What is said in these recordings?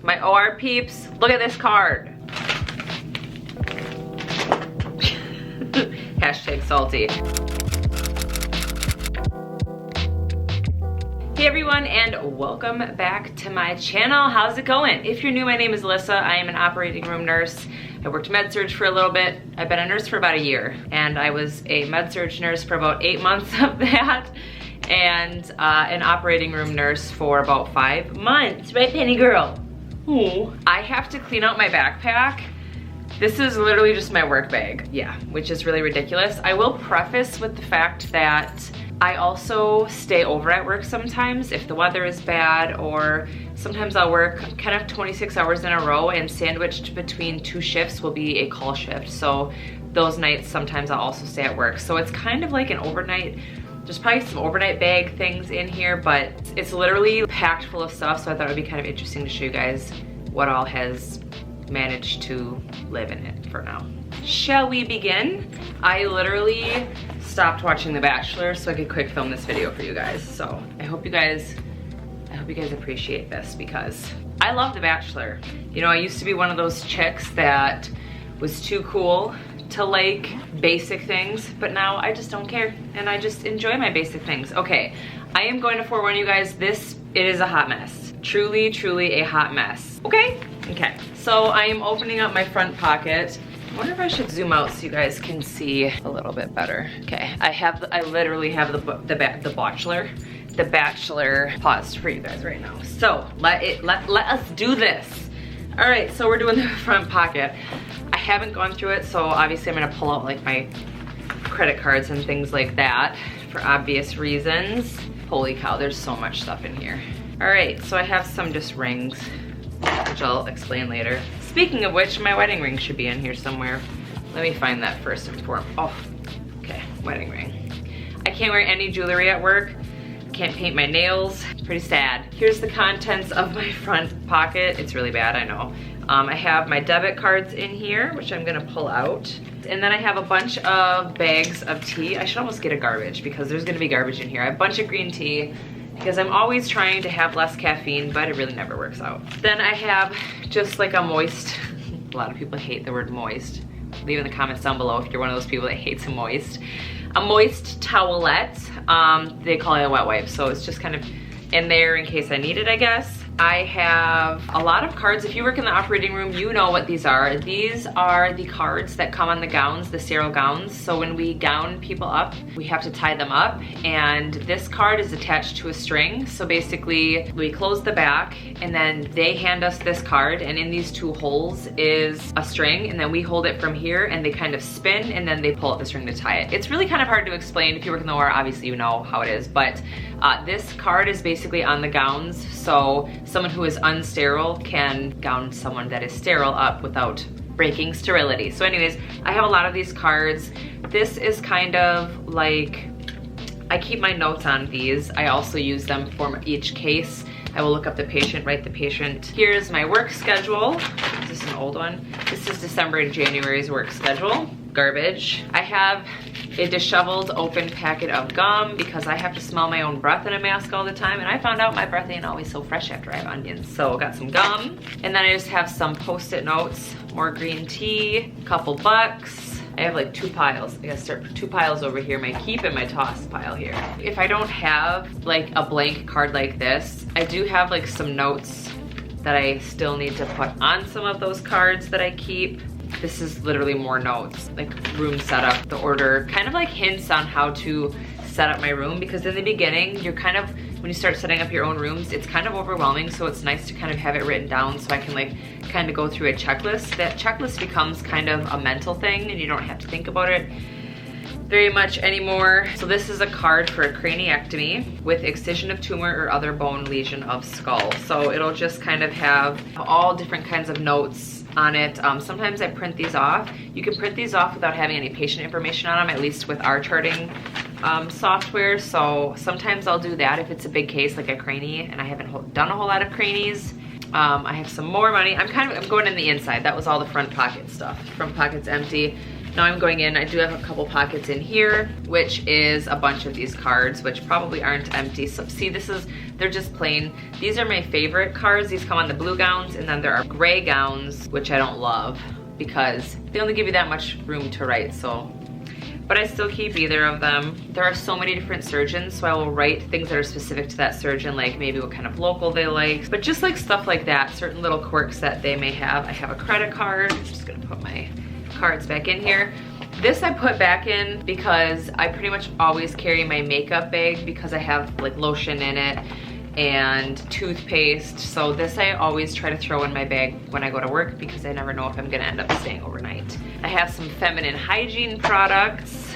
My OR peeps, look at this card. Hashtag salty. Hey everyone, and welcome back to my channel. How's it going? If you're new, my name is Alyssa. I am an operating room nurse. I worked med-surg for a little bit. I've been a nurse for about a year, and I was a med-surg nurse for about 8 months of that, and an operating room nurse for about 5 months. Right, Penny girl? Ooh. I have to clean out my backpack. This is literally just my work bag. Yeah, which is really ridiculous. I will preface with the fact that I also stay over at work sometimes if the weather is bad, or sometimes I'll work kind of 26 hours in a row, and sandwiched between 2 shifts will be a call shift. So those nights sometimes I'll also stay at work. So it's kind of like an overnight, there's probably some overnight bag things in here, but it's literally packed full of stuff. So I thought it would be kind of interesting to show you guys what all has managed to live in it for now. Shall we begin? I literally stopped watching The Bachelor so I could quick film this video for you guys. So I hope you guys appreciate this, because I love The Bachelor. You know, I used to be one of those chicks that was too cool to like basic things, but now I just don't care, and I just enjoy my basic things. Okay, I am going to forewarn you guys, it is a hot mess. Truly, truly a hot mess. Okay? Okay. So I am opening up my front pocket. I wonder if I should zoom out so you guys can see a little bit better. Okay, I literally have the Bachelor paused for you guys right now. So let us do this. All right, so we're doing the front pocket. I haven't gone through it, so obviously I'm gonna pull out like my credit cards and things like that for obvious reasons. Holy cow, there's so much stuff in here. All right, so I have some just rings, which I'll explain later. Speaking of which, my wedding ring should be in here somewhere. Let me find that first and foremost. Oh, okay, wedding ring. I can't wear any jewelry at work. Can't paint my nails. Pretty sad. Here's the contents of my front pocket. It's really bad, I know. I have my debit cards in here, which I'm gonna pull out. And then I have a bunch of bags of tea. I should almost get a garbage, because there's gonna be garbage in here. I have a bunch of green tea, because I'm always trying to have less caffeine, but it really never works out. Then I have just like a moist, a lot of people hate the word moist. Leave in the comments down below if you're one of those people that hates moist. A moist towelette. They call it a wet wipe, so it's just kind of in there in case I need it, I guess. I have a lot of cards. If you work in the operating room, you know what these are. These are the cards that come on the gowns, the sterile gowns. So when we gown people up, we have to tie them up, and this card is attached to a string. So basically, we close the back, and then they hand us this card, and in these 2 holes is a string, and then we hold it from here, and they kind of spin, and then they pull out the string to tie it. It's really kind of hard to explain. If you work in the OR, obviously you know how it is, but this card is basically on the gowns, so someone who is unsterile can gown someone that is sterile up without breaking sterility. So anyways, I have a lot of these cards. This is kind of like, I keep my notes on these. I also use them for each case. I will look up the patient, write the patient. Here's my work schedule. Is this an old one? This is December and January's work schedule. Garbage. I have a disheveled open packet of gum, because I have to smell my own breath in a mask all the time, and I found out my breath ain't always so fresh after I have onions. So got some gum, and then I just have some post-it notes, more green tea, couple bucks. I have like 2 piles. I gotta start 2 piles over here, my keep and my toss pile here. If I don't have like a blank card like this, I do have like some notes that I still need to put on some of those cards that I keep. This is literally more notes, like room setup, the order, kind of like hints on how to set up my room, because in the beginning, you're kind of, when you start setting up your own rooms, it's kind of overwhelming, so it's nice to kind of have it written down so I can like kind of go through a checklist. That checklist becomes kind of a mental thing, and you don't have to think about it very much anymore. So this is a card for a craniectomy with excision of tumor or other bone lesion of skull. So it'll just kind of have all different kinds of notes on it. Sometimes I print these off. You can print these off without having any patient information on them, at least with our charting software. So sometimes I'll do that if it's a big case like a cranie, and I haven't done a whole lot of cranies. I have some more money. I'm going in the inside. That was all the front pocket stuff. Front pocket's empty. Now I'm going in, I do have a couple pockets in here, which is a bunch of these cards, which probably aren't empty. So see, they're just plain. These are my favorite cards. These come on the blue gowns, and then there are gray gowns, which I don't love because they only give you that much room to write, so. But I still keep either of them. There are so many different surgeons, so I will write things that are specific to that surgeon, like maybe what kind of local they like, but just like stuff like that, certain little quirks that they may have. I have a credit card. I'm just gonna put my cards back in here. This I put back in because I pretty much always carry my makeup bag because I have like lotion in it and toothpaste. So this I always try to throw in my bag when I go to work because I never know if I'm gonna end up staying overnight. I have some feminine hygiene products,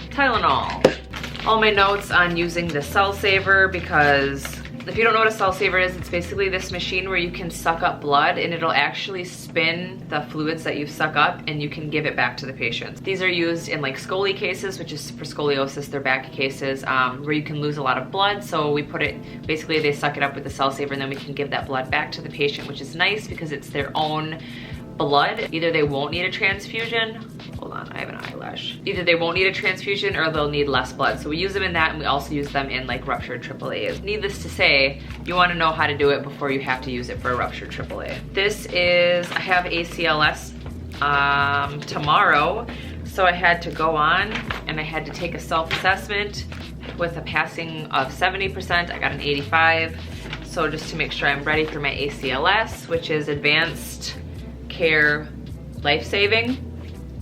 Tylenol. All my notes on using the Cell Saver because if you don't know what a Cell Saver is, it's basically this machine where you can suck up blood and it'll actually spin the fluids that you suck up and you can give it back to the patient. These are used in like scoli cases, which is for scoliosis, they're back cases, where you can lose a lot of blood. So we put it, basically they suck it up with the Cell Saver and then we can give that blood back to the patient, which is nice because it's their own blood. Either they won't need a transfusion, hold on, I have an eyelash. Either they won't need a transfusion or they'll need less blood. So we use them in that, and we also use them in like ruptured AAAs. Needless to say, you wanna know how to do it before you have to use it for a ruptured AAA. This is, I have ACLS tomorrow, so I had to go on and I had to take a self-assessment with a passing of 70%. I got an 85. So just to make sure I'm ready for my ACLS, which is Advanced Care Life-Saving.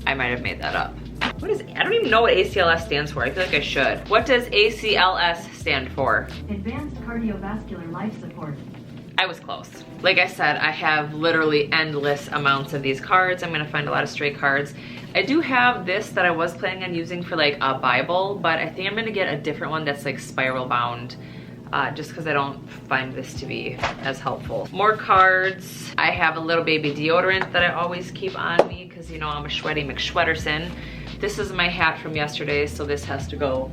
I might have made that up. What is, I don't even know what ACLS stands for. I feel like I should. What does ACLS stand for? Advanced Cardiovascular Life Support. I was close. Like I said, I have literally endless amounts of these cards. I'm gonna find a lot of stray cards. I do have this that I was planning on using for like a Bible, but I think I'm gonna get a different one that's like spiral bound. Just because I don't find this to be as helpful. More cards. I have a little baby deodorant that I always keep on me because you know I'm a sweaty McSweaterson. This is my hat from yesterday, so this has to go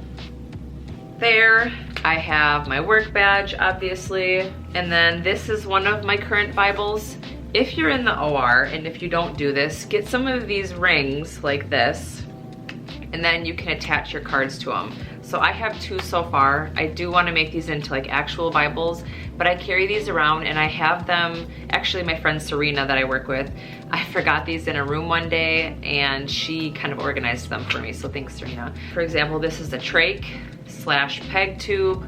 there. I have my work badge, obviously. And then this is one of my current Bibles. If you're in the OR and if you don't do this, get some of these rings like this, and then you can attach your cards to them. So I have 2 so far. I do want to make these into like actual Bibles, but I carry these around and I have them, actually my friend Serena that I work with, I forgot these in a room one day and she kind of organized them for me, so thanks Serena. For example, this is a trach / peg tube.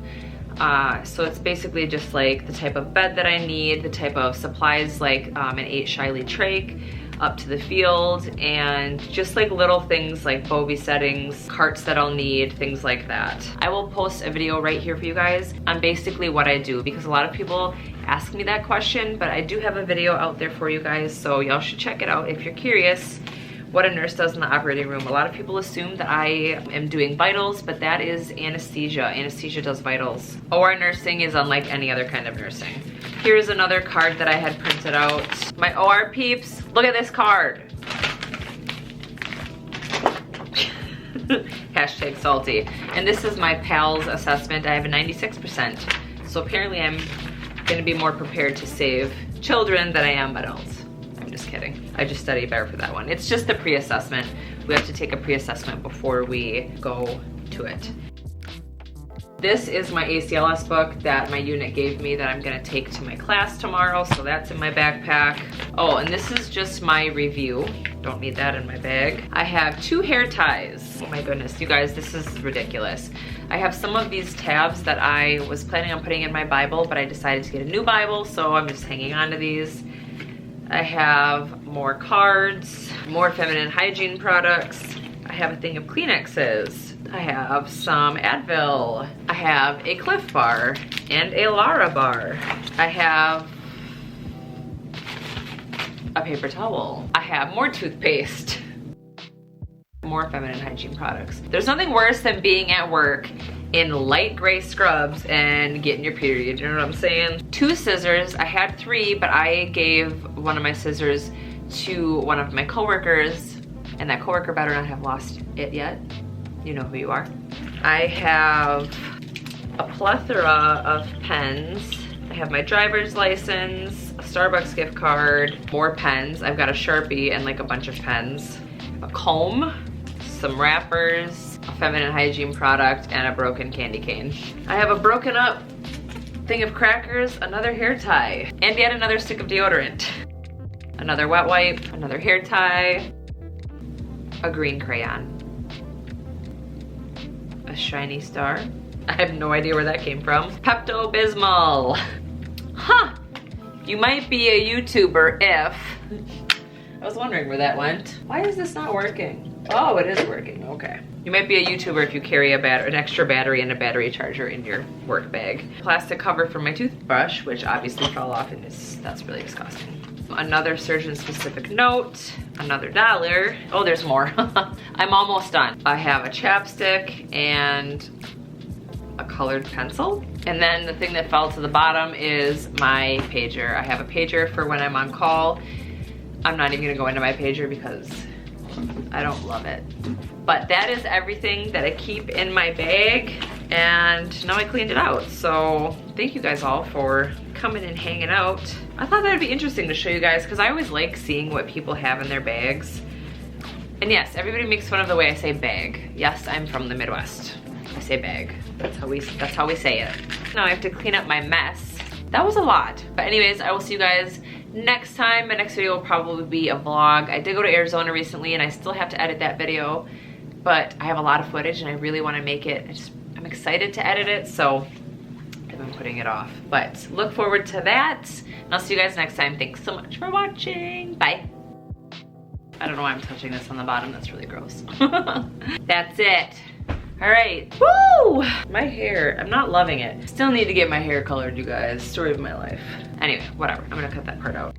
So it's basically just like the type of bed that I need, the type of supplies like an 8 Shiley trach, up to the field, and just like little things like Bovie settings, carts that I'll need, things like that. I will post a video right here for you guys on basically what I do because a lot of people ask me that question, but I do have a video out there for you guys, so y'all should check it out if you're curious what a nurse does in the operating room. A lot of people assume that I am doing vitals, but that is anesthesia. Anesthesia does vitals. OR nursing is unlike any other kind of nursing. Here's another card that I had printed out. My OR peeps, look at this card. Hashtag salty. And this is my PALS assessment. I have a 96%. So apparently I'm gonna be more prepared to save children than I am adults. I'm just kidding. I just studied better for that one. It's just the pre-assessment. We have to take a pre-assessment before we go to it. This is my ACLS book that my unit gave me that I'm gonna take to my class tomorrow, so that's in my backpack. Oh, and this is just my review. Don't need that in my bag. I have 2 hair ties. Oh my goodness, you guys, this is ridiculous. I have some of these tabs that I was planning on putting in my Bible, but I decided to get a new Bible, so I'm just hanging on to these. I have more cards, more feminine hygiene products. I have a thing of Kleenexes. I have some Advil. I have a Cliff Bar and a Lara bar. I have a paper towel. I have more toothpaste. More feminine hygiene products. There's nothing worse than being at work in light gray scrubs and getting your period, you know what I'm saying? 2 scissors, I had 3, but I gave one of my scissors to one of my coworkers, and that coworker better not have lost it yet. You know who you are. I have a plethora of pens. I have my driver's license, a Starbucks gift card, more pens. I've got a Sharpie and like a bunch of pens. a comb, some wrappers, a feminine hygiene product, and a broken candy cane. I have a broken up thing of crackers, another hair tie, and yet another stick of deodorant. Another wet wipe, another hair tie, a green crayon, a shiny star. I have no idea where that came from. Pepto-Bismol. Huh, you might be a YouTuber if... I was wondering where that went. Why is this not working? Oh, it is working, okay. You might be a YouTuber if you carry an extra battery and a battery charger in your work bag. Plastic cover for my toothbrush, which obviously fell off and that's really disgusting. Another surgeon specific note, another $1. Oh, there's more. I'm almost done. I have a chapstick and a colored pencil. And then the thing that fell to the bottom is my pager. I have a pager for when I'm on call. I'm not even gonna go into my pager because I don't love it. But that is everything that I keep in my bag, and now I cleaned it out. So thank you guys all for coming and hanging out. I thought that'd be interesting to show you guys because I always like seeing what people have in their bags. And yes, everybody makes fun of the way I say bag. Yes, I'm from the Midwest. I say bag. That's how we say it. Now I have to clean up my mess. That was a lot. But anyways, I will see you guys next time. My next video will probably be a vlog. I did go to Arizona recently and I still have to edit that video, but I have a lot of footage and I really want to make it. I'm excited to edit it, so I've been putting it off. But look forward to that. And I'll see you guys next time. Thanks so much for watching. Bye. I don't know why I'm touching this on the bottom. That's really gross. That's it. All right. Woo! My hair, I'm not loving it. Still need to get my hair colored, you guys. Story of my life. Anyway, whatever. I'm gonna cut that part out.